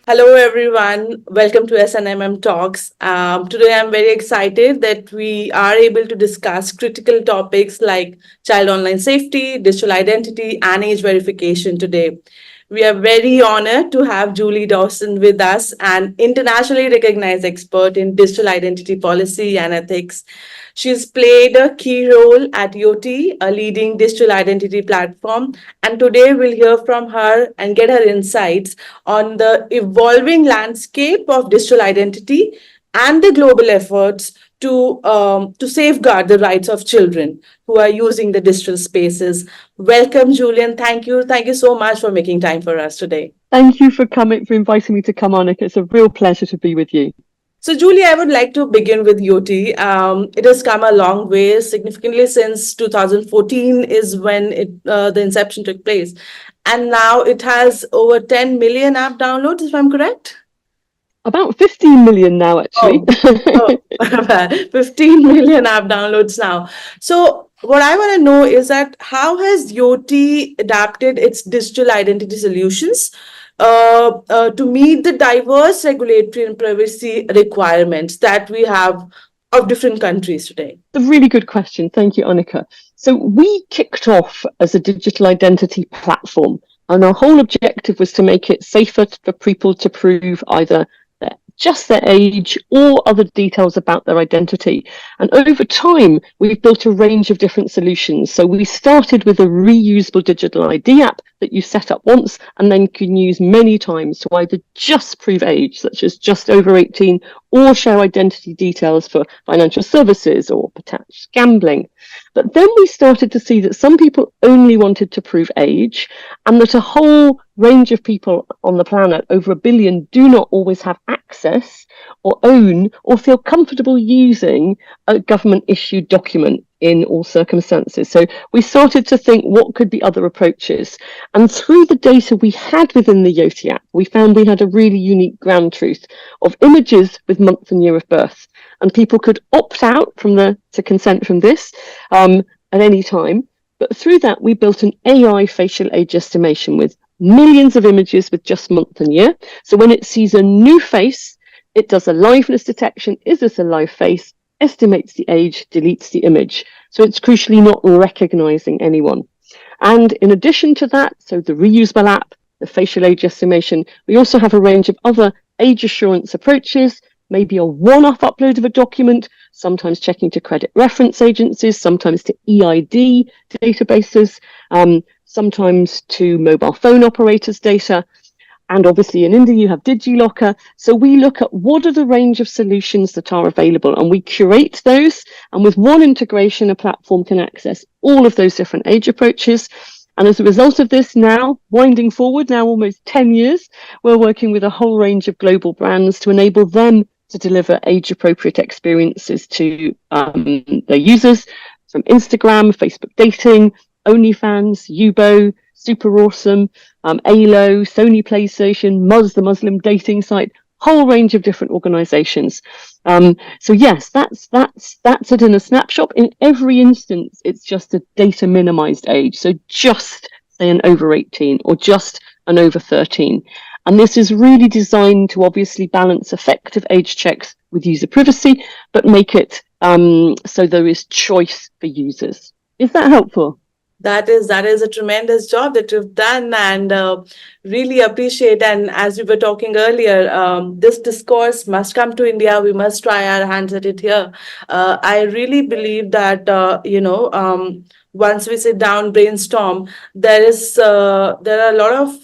Hello, everyone. Welcome to SNMM Talks. Today, I'm very excited that we are able to discuss critical topics like child online safety, digital identity, and age verification today. We are very honored to have Julie Dawson with us, an internationally recognized expert in digital identity policy and ethics. She's played a key role at Yoti, a leading digital identity platform, and today we'll hear from her and get her insights on the evolving landscape of digital identity and the global efforts to safeguard the rights of children who are using the digital spaces. Welcome, Julian. Thank you so much for making time for us today. Thank you for inviting me to come on. It's a real pleasure to be with you. So, Julie, I would like to begin with Yoti. It has come a long way, significantly since 2014 is when the inception took place, and now it has over 10 million app downloads, if I'm correct. About 15 million now, actually. Oh, 15 million app downloads now. So, what I want to know is that how has Yoti adapted its digital identity solutions to meet the diverse regulatory and privacy requirements that we have of different countries today? It's a really good question. Thank you, Annika. So we kicked off as a digital identity platform, and our whole objective was to make it safer for people to prove either just their age or other details about their identity. And over time, we've built a range of different solutions. So we started with a reusable digital ID app that you set up once and then can use many times to either just prove age, such as just over 18, or share identity details for financial services or potential gambling. But then we started to see that some people only wanted to prove age, and that a whole range of people on the planet, over 1 billion, do not always have access or own or feel comfortable using a government issued document in all circumstances. So we started to think what could be other approaches. And through the data we had within the Yoti app, we found we had a really unique ground truth of images with month and year of birth. And people could opt out to consent from this at any time. But through that, we built an AI facial age estimation with millions of images with just month and year. So when it sees a new face, it does a liveness detection. Is this a live face? Estimates the age, deletes the image. So it's crucially not recognizing anyone. And in addition to that, so the reusable app, the facial age estimation, we also have a range of other age assurance approaches, maybe a one-off upload of a document, sometimes checking to credit reference agencies, sometimes to EID databases, sometimes to mobile phone operators' data. And obviously in India, you have DigiLocker. So we look at what are the range of solutions that are available, and we curate those. And with one integration, a platform can access all of those different age approaches. And as a result of this, now winding forward, now almost 10 years, we're working with a whole range of global brands to enable them to deliver age-appropriate experiences to their users, from Instagram, Facebook Dating, OnlyFans, Yubo, Super Awesome, ALO, Sony PlayStation, Muzz, the Muslim dating site, whole range of different organizations. So yes, that's it in a snapshot. In every instance, it's just a data minimized age. So just say an over 18 or just an over 13. And this is really designed to obviously balance effective age checks with user privacy, but make it so there is choice for users. Is that helpful? That is a tremendous job that you've done, and really appreciate. And as we were talking earlier, this discourse must come to India. We must try our hands at it here. I really believe that once we sit down, brainstorm, there are a lot of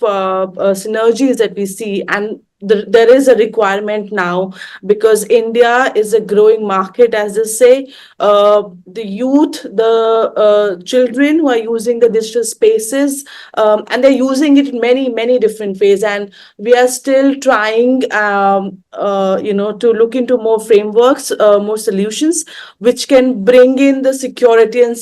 synergies that we see, and there is a requirement now because India is a growing market, as they say. The youth, the children who are using the digital spaces, and they're using it in many different ways. And we are still trying, to look into more frameworks, more solutions, which can bring in the security and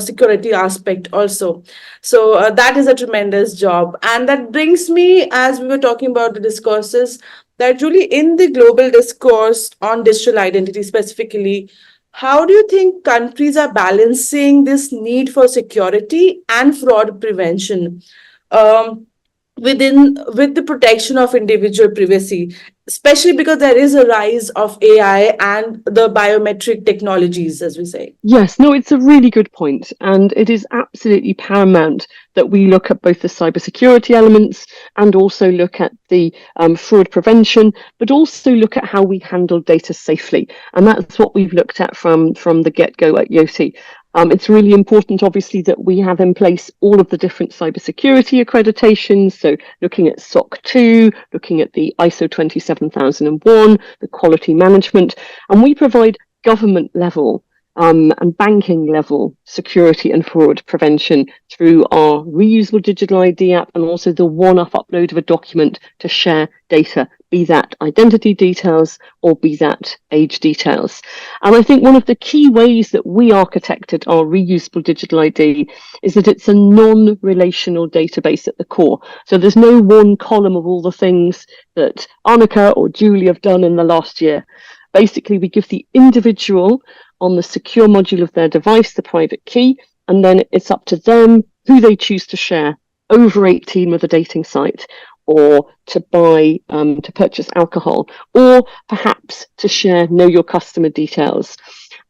security aspect also. So that is a tremendous job. And that brings me, as we were talking about the discourses, that really in the global discourse on digital identity specifically, how do you think countries are balancing this need for security and fraud prevention? Um, with the protection of individual privacy, especially because there is a rise of AI and the biometric technologies, as we say. Yes, no, it's a really good point, and it is absolutely paramount that we look at both the cybersecurity elements and also look at the fraud prevention, but also look at how we handle data safely. And that's what we've looked at from the get-go at Yoti. It's really important, obviously, that we have in place all of the different cybersecurity accreditations. So looking at SOC 2, looking at the ISO 27001, the quality management, and we provide government level and banking level security and fraud prevention through our reusable digital ID app and also the one-off upload of a document to share data, be that identity details or be that age details. And I think one of the key ways that we architected our reusable digital ID is that it's a non-relational database at the core. So there's no one column of all the things that Annika or Julie have done in the last year. Basically, we give the individual on the secure module of their device the private key, and then it's up to them who they choose to share over 18 with a dating site, or to buy, to purchase alcohol, or perhaps to share know your customer details.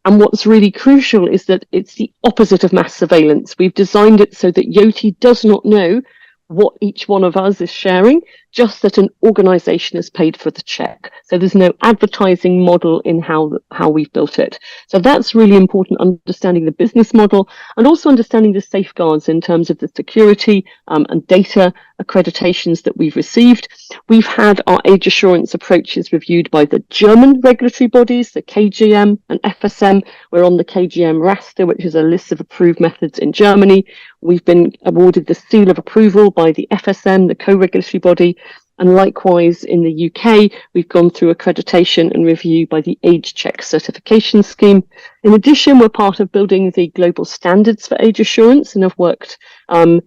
And what's really crucial is that it's the opposite of mass surveillance. We've designed it so that Yoti does not know what each one of us is sharing, just that an organization has paid for the check. So there's no advertising model in how we've built it. So that's really important, understanding the business model and also understanding the safeguards in terms of the security and data accreditations that we've received. We've had our age assurance approaches reviewed by the German regulatory bodies, the KGM and FSM. We're on the KGM raster, which is a list of approved methods in Germany. We've been awarded the seal of approval by the FSM, the co-regulatory body. And likewise, in the UK, we've gone through accreditation and review by the Age Check certification scheme. In addition, we're part of building the global standards for age assurance and have worked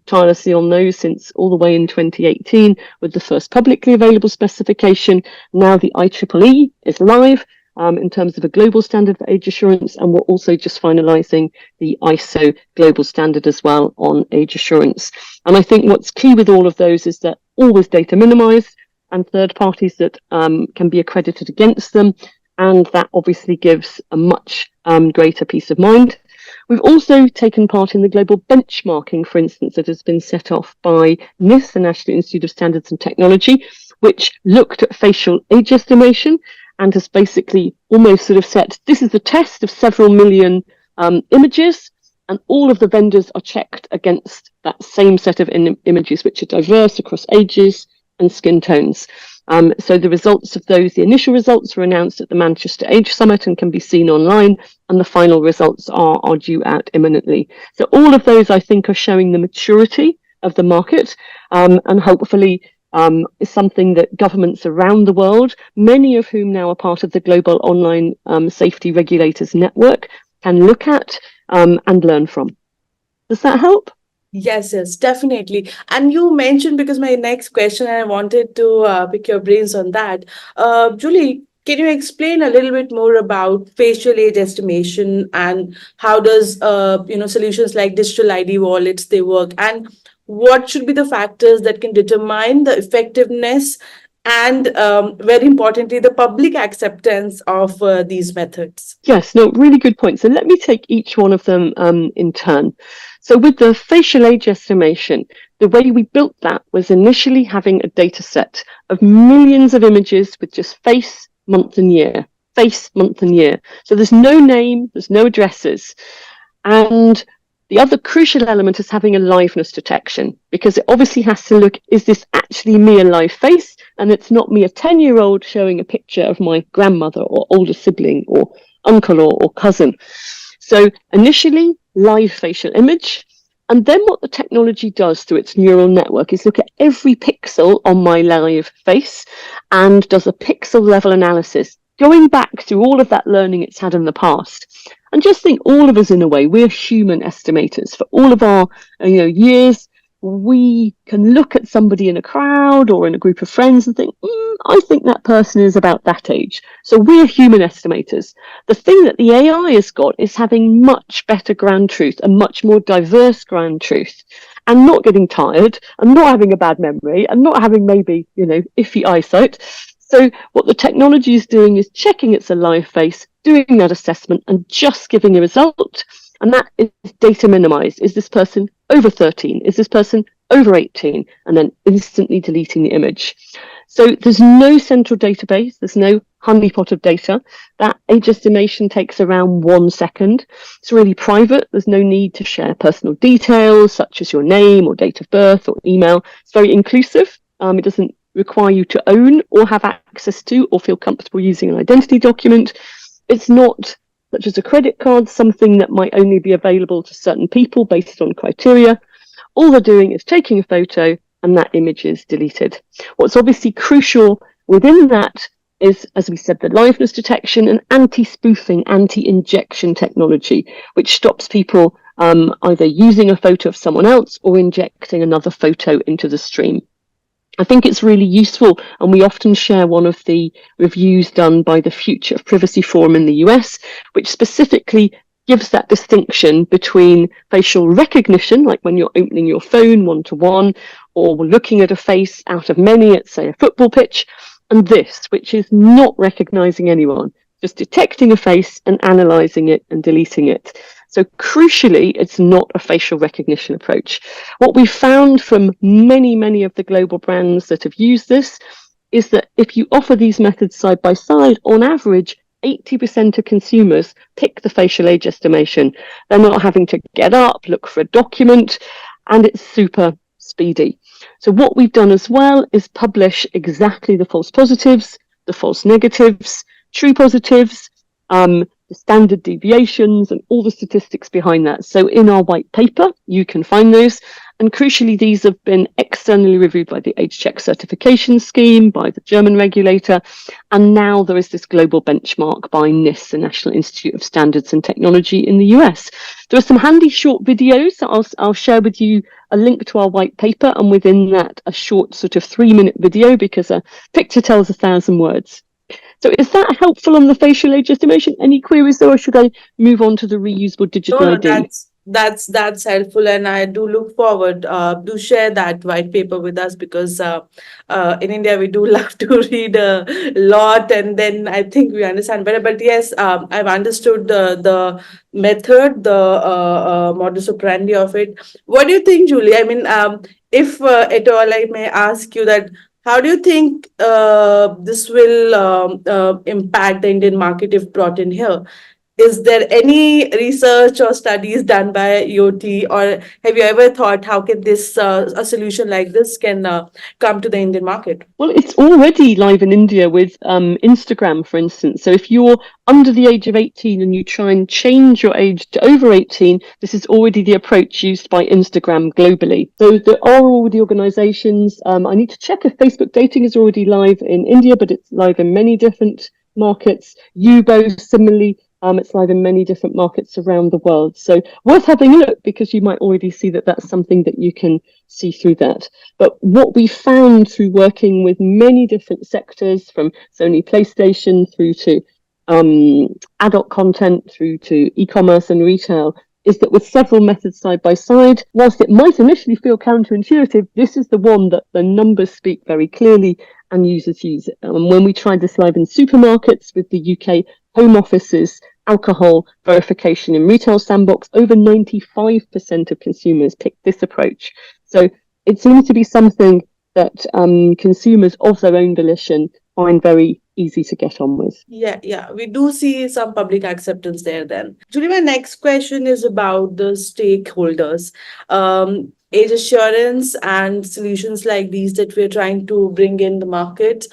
tirelessly on those since all the way in 2018 with the first publicly available specification. Now the IEEE is live in terms of a global standard for age assurance, and we're also just finalising the ISO global standard as well on age assurance. And I think what's key with all of those is that always data minimized and third parties that can be accredited against them, and that obviously gives a much greater peace of mind. We've also taken part in the global benchmarking, for instance, that has been set off by NIST, the National Institute of Standards and Technology, which looked at facial age estimation and has basically almost sort of set, this is the test of several million images, and all of the vendors are checked against that same set of images, which are diverse across ages and skin tones. So the results of those, the initial results were announced at the Manchester Age Summit and can be seen online, and the final results are due out imminently. So all of those, I think, are showing the maturity of the market, and hopefully is something that governments around the world, many of whom now are part of the Global Online Safety Regulators Network, can look at and learn from. Does that help? Yes, definitely. And you mentioned, because my next question, I wanted to pick your brains on that. Julie, can you explain a little bit more about facial age estimation and how does solutions like digital ID wallets they work, and what should be the factors that can determine the effectiveness and very importantly the public acceptance of these methods? Yes, no, really good point. So let me take each one of them in turn. So with the facial age estimation, the way we built that was initially having a data set of millions of images with just face, month and year, face, month and year. So there's no name, there's no addresses. And the other crucial element is having a liveness detection, because it obviously has to look, is this actually me, a live face? And it's not me, a 10-year-old showing a picture of my grandmother or older sibling or uncle or cousin. So initially, live facial image. And then what the technology does through its neural network is look at every pixel on my live face and does a pixel level analysis, going back through all of that learning it's had in the past. And just think, all of us, in a way, we're human estimators. For all of our years, we can look at somebody in a crowd or in a group of friends and think, I think that person is about that age. So we're human estimators. The thing that the AI has got is having much better ground truth, a much more diverse ground truth. and not getting tired and not having a bad memory and not having maybe, iffy eyesight. So what the technology is doing is checking it's a live face, doing that assessment and just giving a result. And that is data minimized. Is this person over 13? Is this person over 18? And then instantly deleting the image. So there's no central database. There's no honeypot of data. That age estimation takes around 1 second. It's really private. There's no need to share personal details such as your name or date of birth or email. It's very inclusive. It doesn't require you to own or have access to or feel comfortable using an identity document. It's not, such as a credit card, something that might only be available to certain people based on criteria. All they're doing is taking a photo and that image is deleted. What's obviously crucial within that is, as we said, the liveness detection and anti-spoofing, anti-injection technology, which stops people either using a photo of someone else or injecting another photo into the stream. I think it's really useful, and we often share one of the reviews done by the Future of Privacy Forum in the US, which specifically gives that distinction between facial recognition, like when you're opening your phone one-to-one, or looking at a face out of many at, say, a football pitch, and this, which is not recognizing anyone, just detecting a face and analyzing it and deleting it. So crucially, it's not a facial recognition approach. What we found from many, many of the global brands that have used this is that if you offer these methods side by side, on average, 80% of consumers pick the facial age estimation. They're not having to get up, look for a document, and it's super speedy. So what we've done as well is publish exactly the false positives, the false negatives, true positives, the standard deviations and all the statistics behind that. So in our white paper, you can find those. And crucially, these have been externally reviewed by the Age Check certification scheme, by the German regulator. And now there is this global benchmark by NIST, the National Institute of Standards and Technology in the US. There are some handy short videos that I'll share with you, a link to our white paper, and within that, a short sort of 3-minute video, because a picture tells 1,000 words. So is that helpful on the facial age estimation? Any queries though, or should I move on to the reusable digital ID? That's helpful, and I do look forward to share that white paper with us, because in India we do love to read a lot, and then I think we understand better. But yes, I've understood the method, the modus operandi of it. What do you think, Julie? I mean, if at all I may ask you that, how do you think this will impact the Indian market if brought in here? Is there any research or studies done by EOT, or have you ever thought how can this a solution like this can come to the Indian market? Well, it's already live in India with Instagram, for instance. So if you're under the age of 18 and you try and change your age to over 18, this is already the approach used by Instagram globally. So there are already organizations. I need to check if Facebook dating is already live in India, but it's live in many different markets. Yubo, similarly, it's live in many different markets around the world. So worth having a look, because you might already see that that's something that you can see through that. But what we found through working with many different sectors, from Sony PlayStation through to adult content, through to e-commerce and retail, is that with several methods side by side, whilst it might initially feel counterintuitive, this is the one that the numbers speak very clearly and users use it. And when we tried this live in supermarkets with the UK Home Office's alcohol verification in retail sandbox, over 95% of consumers picked this approach. So it seems to be something that consumers of their own volition find very easy to get on with. Yeah, we do see some public acceptance there then. Julie, my next question is about the stakeholders. Age assurance and solutions like these that we're trying to bring in the market.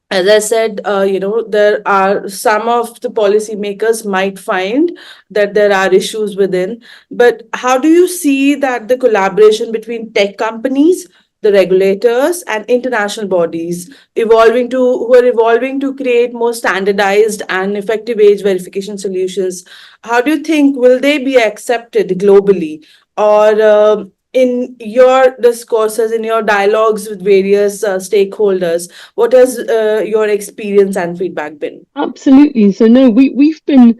As I said, there are some of the policymakers might find that there are issues within, but how do you see that the collaboration between tech companies, the regulators, and international bodies who are evolving to create more standardized and effective age verification solutions? How do you think will they be accepted globally, or in your discourses, in your dialogues with various stakeholders, what has your experience and feedback been? Absolutely. So no, we've been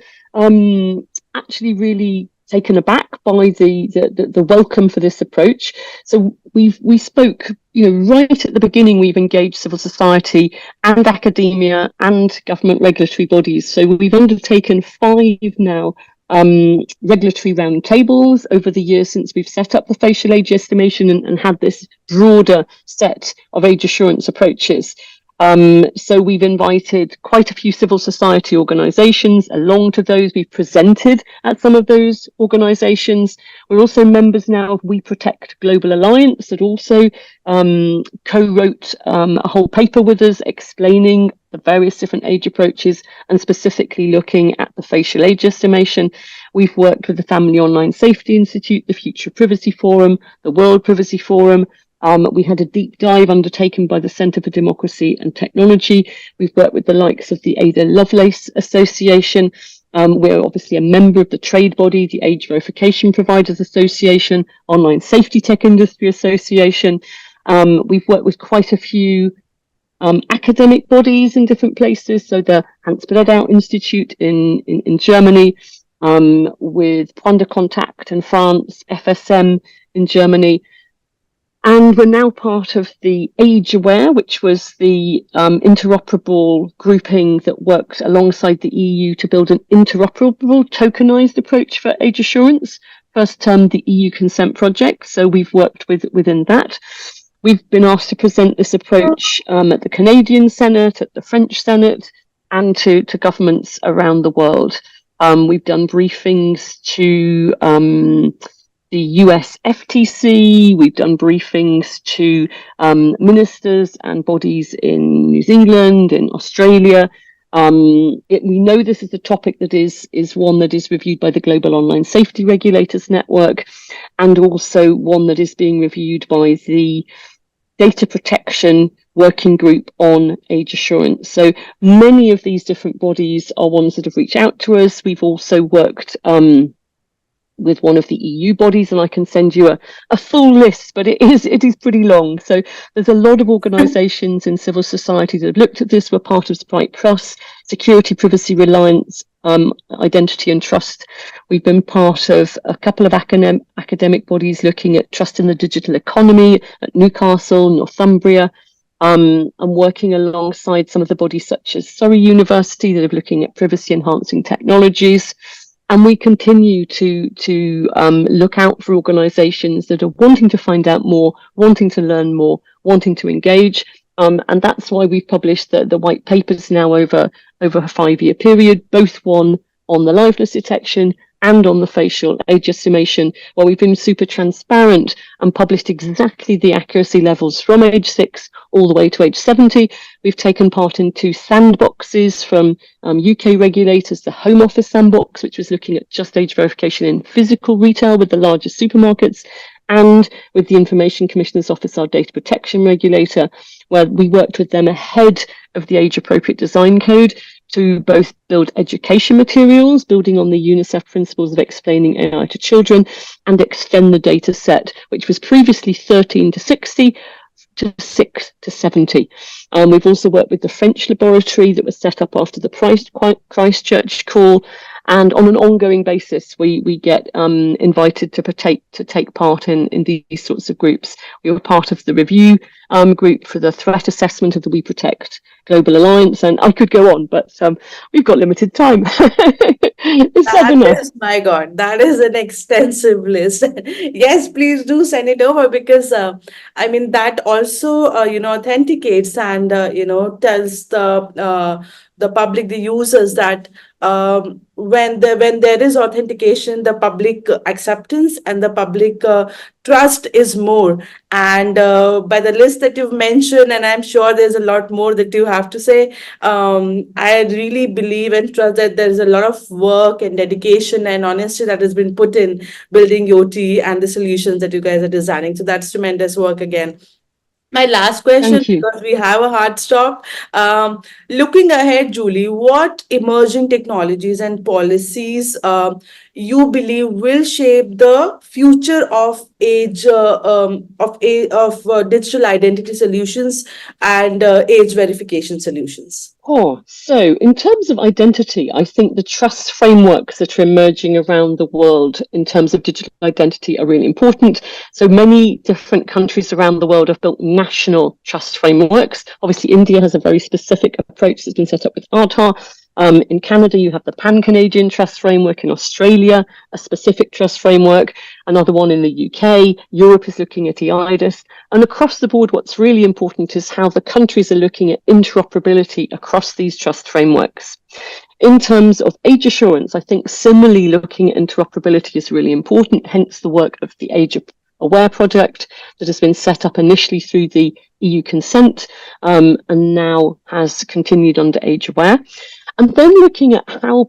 actually really taken aback by the welcome for this approach. So we spoke, right at the beginning, we've engaged civil society and academia and government regulatory bodies. So we've undertaken 5 now regulatory roundtables over the years since we've set up the facial age estimation and had this broader set of age assurance approaches. So we've invited quite a few civil society organisations along to those. We've presented at some of those organisations. We're also members now of We Protect Global Alliance that also co-wrote a whole paper with us explaining the various different age approaches and specifically looking at the facial age estimation. We've worked with the Family Online Safety Institute, the Future Privacy Forum, the World Privacy Forum. We had a deep dive undertaken by the Centre for Democracy and Technology. We've worked with the likes of the Ada Lovelace Association. We're obviously a member of the trade body, the Age Verification Providers Association, Online Safety Tech Industry Association. We've worked with quite a few academic bodies in different places. So the Hans Bledau Institute in Germany, with Point de Contact in France, FSM in Germany. And we're now part of the Age Aware, which was the interoperable grouping that worked alongside the EU to build an interoperable tokenized approach for age assurance, first termed the EU Consent Project. So we've worked within that. We've been asked to present this approach at the Canadian Senate, at the French Senate, and to governments around the world. We've done briefings to the US FTC, we've done briefings to ministers and bodies in New Zealand, in Australia. We know this is a topic that is one that is reviewed by the Global Online Safety Regulators Network, and also one that is being reviewed by the Data Protection Working Group on Age Assurance. So many of these different bodies are ones that have reached out to us. We've also worked with one of the EU bodies, and I can send you a full list, but it is pretty long. So there's a lot of organisations in civil society that have looked at this. We're part of Sprite Plus, Security, Privacy, Reliance, Identity and Trust. We've been part of a couple of academic bodies looking at trust in the digital economy at Newcastle, Northumbria. I'm working alongside some of the bodies such as Surrey University that are looking at privacy enhancing technologies. And we continue to look out for organisations that are wanting to find out more, wanting to learn more, wanting to engage. And that's why we've published the white papers now over a 5-year period, both one on the liveness detection and on the facial age estimation, where we've been super transparent and published exactly the accuracy levels from age 6 all the way to age 70. We've taken part in 2 sandboxes from UK regulators, the Home Office sandbox, which was looking at just age verification in physical retail with the largest supermarkets, and with the Information Commissioner's Office, our data protection regulator, where we worked with them ahead of the age appropriate design code to both build education materials, building on the UNICEF principles of explaining AI to children, and extend the data set, which was previously 13 to 60 to 6 to 70. We've also worked with the French laboratory that was set up after the Christchurch call, and on an ongoing basis, we get invited to take part in these sorts of groups. We were part of the review group for the threat assessment of the We Protect Global Alliance, and I could go on, but we've got limited time. My God, that is an extensive list. Yes, please do send it over, because I mean that also authenticates and tells the public, the users, that when there is authentication, the public acceptance and the public trust is more. And by the list that you've mentioned, and I'm sure there's a lot more that you have to say, I really believe and trust that there's a lot of work and dedication and honesty that has been put in building YOTI and the solutions that you guys are designing. So that's tremendous work again. My last question, because we have a hard stop. Looking ahead, Julie, what emerging technologies and policies you believe will shape the future of digital identity solutions and age verification solutions? Oh, so in terms of identity, I think the trust frameworks that are emerging around the world in terms of digital identity are really important. So many different countries around the world have built national trust frameworks. Obviously, India has a very specific approach that's been set up with Aadhaar. In Canada, you have the Pan-Canadian Trust Framework. In Australia, a specific trust framework. Another one in the UK. Europe is looking at EIDAS. And across the board, what's really important is how the countries are looking at interoperability across these trust frameworks. In terms of age assurance, I think similarly looking at interoperability is really important, hence the work of the Age Aware project that has been set up initially through the EU consent and now has continued under Age Aware. And then looking at how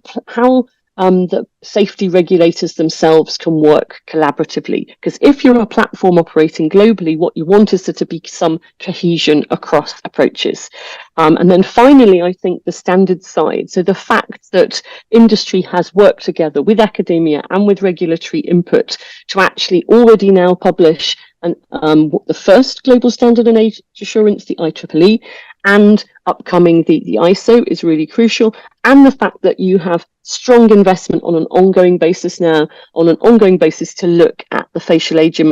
the safety regulators themselves can work collaboratively. Because if you're a platform operating globally, what you want is there to be some cohesion across approaches. And then finally, I think the standard side. So the fact that industry has worked together with academia and with regulatory input to actually already now publish the first global standard on age assurance, the IEEE, and upcoming the ISO is really crucial. And the fact that you have strong investment on an ongoing basis to look at the facial age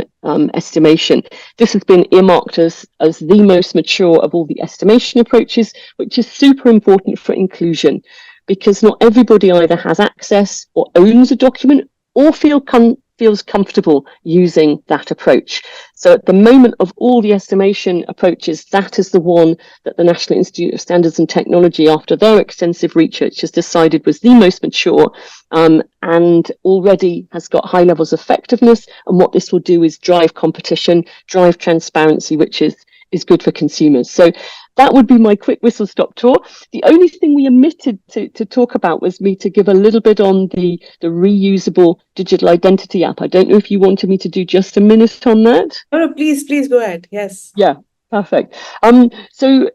estimation. This has been earmarked as the most mature of all the estimation approaches, which is super important for inclusion, because not everybody either has access or owns a document or feels comfortable using that approach. So at the moment of all the estimation approaches, that is the one that the National Institute of Standards and Technology, after their extensive research, has decided was the most mature and already has got high levels of effectiveness. And what this will do is drive competition, drive transparency, which is good for consumers. So that would be my quick whistle stop tour. The only thing we omitted to talk about was me to give a little bit on the reusable digital identity app. I don't know if you wanted me to do just a minute on that. No, please go ahead. Yes. Yeah, perfect. So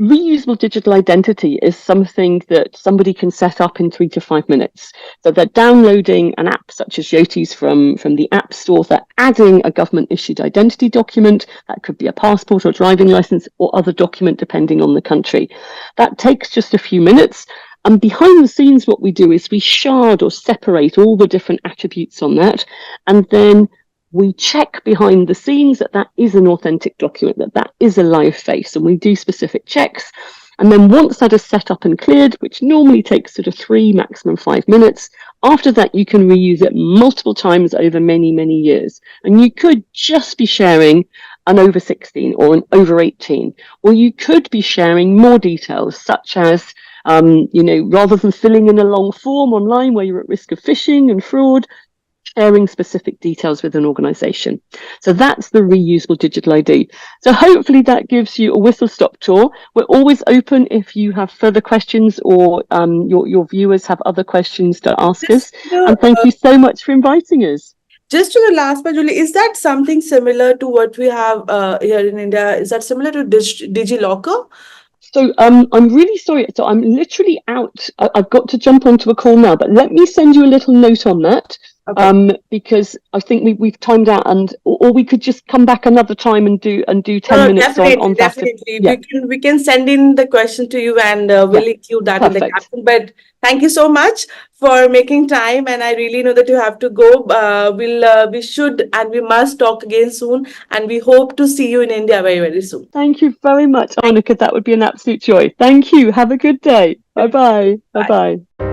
reusable digital identity is something that somebody can set up in 3 to 5 minutes. So they're downloading an app such as Yotys from the App Store. They're adding a government-issued identity document. That could be a passport or driving license or other document, depending on the country. That takes just a few minutes. And behind the scenes, what we do is we shard or separate all the different attributes on that. And then we check behind the scenes that is an authentic document, that is a live face, and we do specific checks. And then once that is set up and cleared, which normally takes sort of 3, maximum 5 minutes, after that, you can reuse it multiple times over many, many years. And you could just be sharing an over 16 or an over 18, or you could be sharing more details, such as rather than filling in a long form online where you're at risk of phishing and fraud, sharing specific details with an organization. So that's the reusable digital ID. So hopefully that gives you a whistle-stop tour. We're always open if you have further questions or your viewers have other questions to ask us. And thank you so much for inviting us. Just to the last part, Julie, is that something similar to what we have here in India? Is that similar to DigiLocker? So I'm really sorry. So I'm literally out. I've got to jump onto a call now, but let me send you a little note on that. Okay. Because I think we've timed out, or we could just come back another time and do 10 minutes on that. Definitely. Yeah. We can send in the question to you and we'll include that in the caption. But thank you so much for making time, and I really know that you have to go. We should and we must talk again soon, and we hope to see you in India very, very soon. Thank you very much, Annika. That would be an absolute joy. Thank you. Have a good day. Bye-bye. Bye-bye.